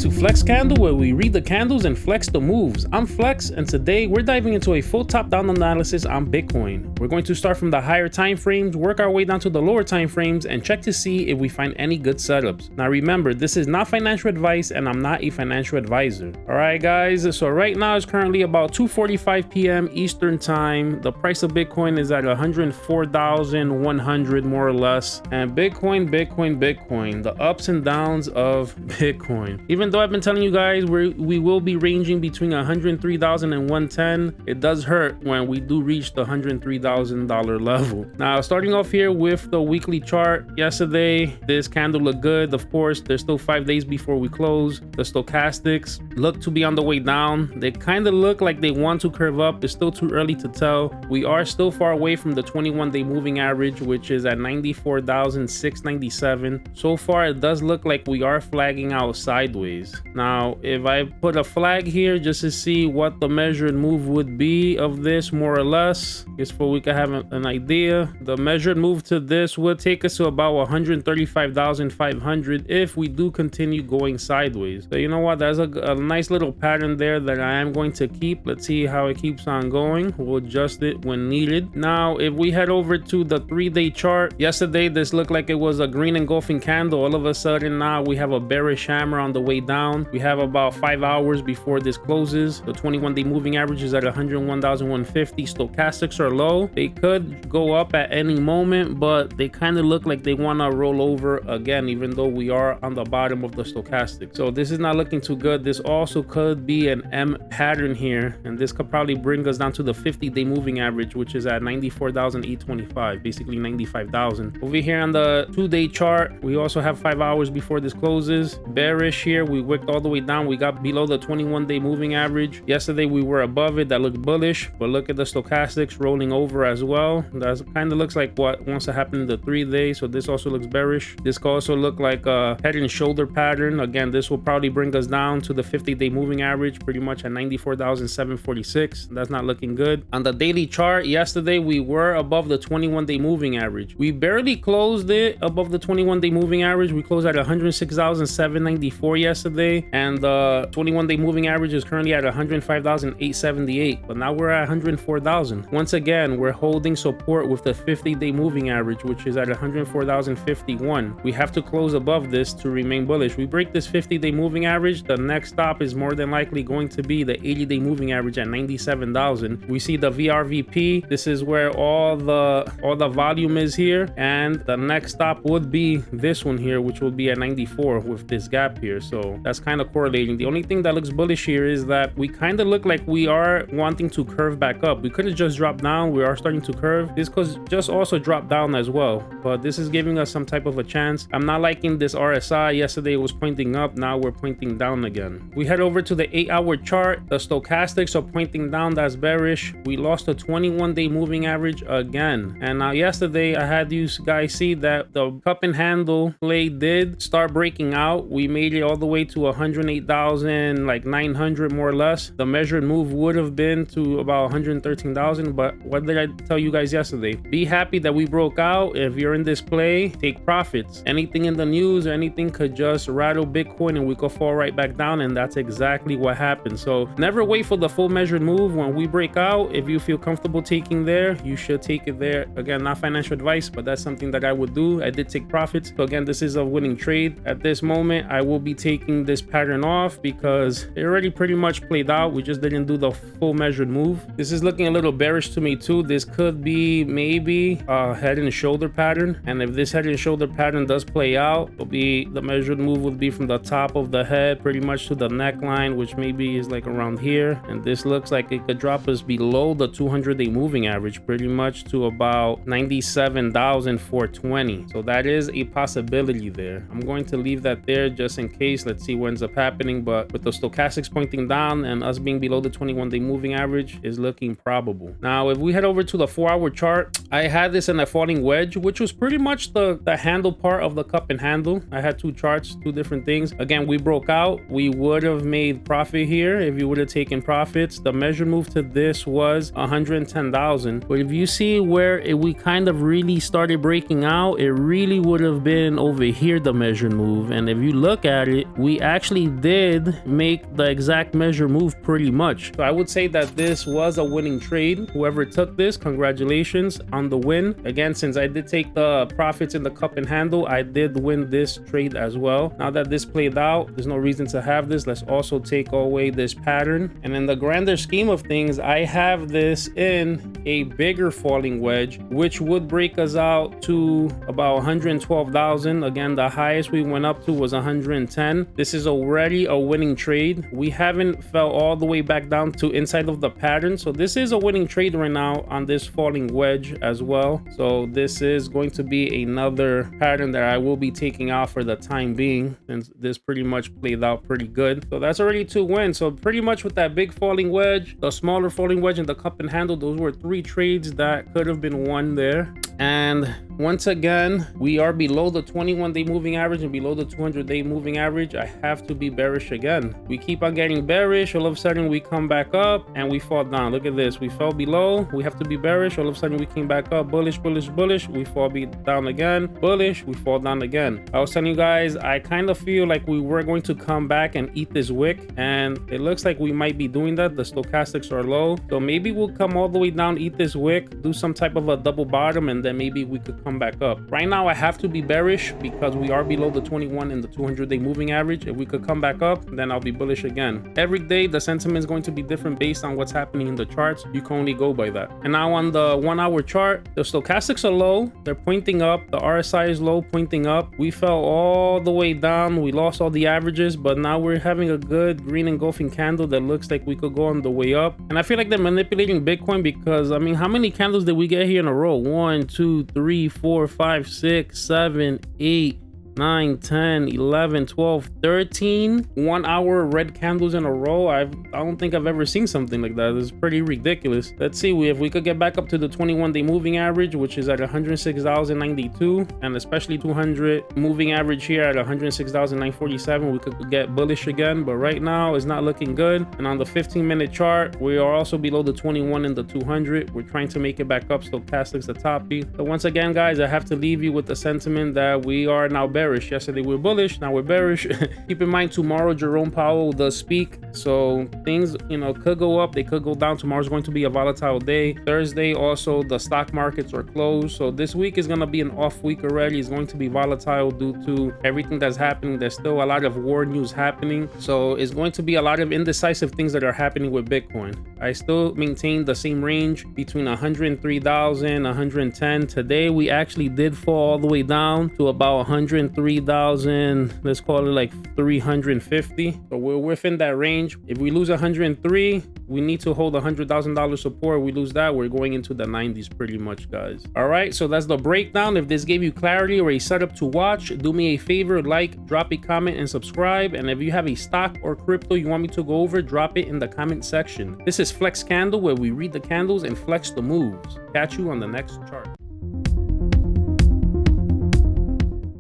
to Flex Candle, where we read the candles and flex the moves. I'm Flex, and today we're diving into a full top-down analysis on Bitcoin. We're going to start from the higher time frames, work our way down to the lower time frames, and check to see if we find any good setups. Now remember, this is not financial advice, and I'm not a financial advisor. Alright guys, so right now it's currently about 2:45 p.m. Eastern time. The price of Bitcoin is at 104,100 more or less. And Bitcoin, the ups and downs of Bitcoin. Even though I've been telling you guys we will be ranging between 103,000 and 110, it does hurt when we do reach the $103,000 level. Now, starting off here with the weekly chart, yesterday this candle looked good. Of course, there's still 5 days before we close. The stochastics look to be on the way down. They kind of look like they want to curve up. It's still too early to tell. We are still far away from the 21-day moving average, which is at 94,697. So far, it does look like we are flagging out sideways. Now, if I put a flag here just to see what the measured move would be of this, more or less, just so we can have an idea, the measured move to this would take us to about 135,500 if we do continue going sideways. So you know what, there's a nice little pattern there that I am going to keep. Let's see how it keeps on going. We'll adjust it when needed. Now, if we head over to the 3-day chart, yesterday this looked like it was a green engulfing candle. All of a sudden now we have a bearish hammer on the way down. We have about 5 hours before this closes. The 21-day moving average is at 101,150. Stochastics are low. They could go up at any moment, but they kind of look like they want to roll over again, even though we are on the bottom of the stochastic. So this is not looking too good. This also could be an M pattern here, and this could probably bring us down to the 50-day moving average, which is at 94,825, basically 95,000. Over here on the 2-day chart, we also have 5 hours before this closes. Bearish here, we wicked all the way down. We got below the 21-day moving average. Yesterday we were above it. That looked bullish, but look at the stochastics rolling over as well. That kind of looks like what wants to happen in the 3-day. So this also looks bearish. This could also look like a head and shoulder pattern. Again, this will probably bring us down to the 50-day moving average, pretty much at 94,746. That's not looking good. On the daily chart, yesterday we were above the 21-day moving average. We barely closed it above the 21-day moving average. We closed at 106,794 yesterday, and the 21-day moving average is currently at 105,878, but now we're at 104,000. Once again, we're holding support with the 50-day moving average, which is at 104,051. We have to close above this to remain bullish. We break this 50-day moving average, the next stop is more than likely going to be the 80-day moving average at 97,000. We see the VRVP. This is where all the volume is here, and the next stop would be this one here, which will be at 94 with this gap here. So that's kind of correlating. The only thing that looks bullish here is that we kind of look like we are wanting to curve back up. We could have just dropped down. We are starting to curve. This could just also drop down as well, but this is giving us some type of a chance. I'm not liking this RSI. Yesterday it was pointing up. Now we're pointing down again. We head over to the 8-hour chart. The stochastics are pointing down. That's bearish. We lost the 21-day moving average again. And now yesterday I had you guys see that the cup and handle play did start breaking out. We made it all the way to 108,900 more or less. The measured move would have been to about 113,000, but what did I tell you guys yesterday? Be happy that we broke out. If you're in this play, take profits. Anything in the news or anything could just rattle Bitcoin and we could fall right back down, and that's exactly what happened. So never wait for the full measured move. When we break out, if you feel comfortable taking there, you should take it there. Again, not financial advice, but that's something that I would do. I did take profits. So again, this is a winning trade. At this moment, I will be taking this pattern off because it already pretty much played out. We just didn't do the full measured move. This is looking a little bearish to me too. This could be maybe a head and shoulder pattern. And if this head and shoulder pattern does play out, it'll be the measured move would be from the top of the head pretty much to the neckline, which maybe is like around here. And this looks like it could drop us below the 200-day moving average pretty much to about 97,420. So that is a possibility there. I'm going to leave that there just in case. Let's see what ends up happening, but with the stochastics pointing down and us being below the 21-day moving average is looking probable. Now, if we head over to the 4-hour chart, I had this in a falling wedge, which was pretty much the handle part of the cup and handle. I had 2 charts, 2 different things. Again, we broke out. We would have made profit here if you would have taken profits. The measure move to this was 110,000, but if you see where we kind of really started breaking out, it really would have been over here, the measure move. And if you look at it, we we actually did make the exact measure move pretty much. So I would say that this was a winning trade. Whoever took this, congratulations on the win. Again, since I did take the profits in the cup and handle, I did win this trade as well. Now that this played out, there's no reason to have this. Let's also take away this pattern. And in the grander scheme of things, I have this in a bigger falling wedge, which would break us out to about 112,000. Again, the highest we went up to was 110. This is already a winning trade. We haven't fell all the way back down to inside of the pattern. So this is a winning trade right now on this falling wedge as well. So this is going to be another pattern that I will be taking out for the time being, since this pretty much played out pretty good. So that's already 2 wins. So pretty much with that big falling wedge, the smaller falling wedge, and the cup and handle, those were 3 trades that could have been won there. And once again, we are below the 21-day moving average and below the 200-day moving average. I have to be bearish again. We keep on getting bearish. All of a sudden, we come back up and we fall down. Look at this. We fell below. We have to be bearish. All of a sudden, we came back up. Bullish, bullish, bullish. We fall down again. Bullish. We fall down again. I was telling you guys, I kind of feel like we were going to come back and eat this wick. And it looks like we might be doing that. The stochastics are low. So maybe we'll come all the way down, eat this wick, do some type of a double bottom, and then maybe we could come back up. Right now, I have to be bearish because we are below the 21 and the 200-day moving average. If we could come back up, then I'll be bullish again. Every day, the sentiment is going to be different based on what's happening in the charts. You can only go by that. And now on the 1-hour chart, the stochastics are low. They're pointing up. The RSI is low, pointing up. We fell all the way down. We lost all the averages, but now we're having a good green engulfing candle that looks like we could go on the way up. And I feel like they're manipulating Bitcoin because, I mean, how many candles did we get here in a row? 1, 2, 3, 4, 5, 6, 7, 8, 9, 10, 11, 12, 13 1-hour red candles in a row. I don't think I've ever seen something like that. It's pretty ridiculous. Let's see if we could get back up to the 21-day moving average, which is at 106,092, and especially 200 moving average here at 106,947. We could get bullish again, but right now it's not looking good. And on the 15-minute chart, we are also below the 21 and the 200. We're trying to make it back up. Stochastics the toppy. So once again, guys, I have to leave you with the sentiment that we are now bearish. Yesterday we were bullish, now we're bearish. Keep in mind, tomorrow Jerome Powell does speak, so things, you know, could go up, they could go down. Tomorrow's going to be a volatile day. Thursday also, the stock markets are closed, so this week is going to be an off week already. It's going to be volatile due to everything that's happening. There's still a lot of war news happening, so it's going to be a lot of indecisive things that are happening with Bitcoin. I still maintain the same range between 103,000 110. Today we actually did fall all the way down to about 103,000, let's call it like 350. So we're within that range. If we lose 103, we need to hold $100,000 support. We lose that, we're going into the 90s pretty much, guys. All right, so that's the breakdown. If this gave you clarity or a setup to watch, do me a favor, like, drop a comment, and subscribe. And if you have a stock or crypto you want me to go over, drop it in the comment section. This is Flex Candle, where we read the candles and flex the moves. Catch you on the next chart.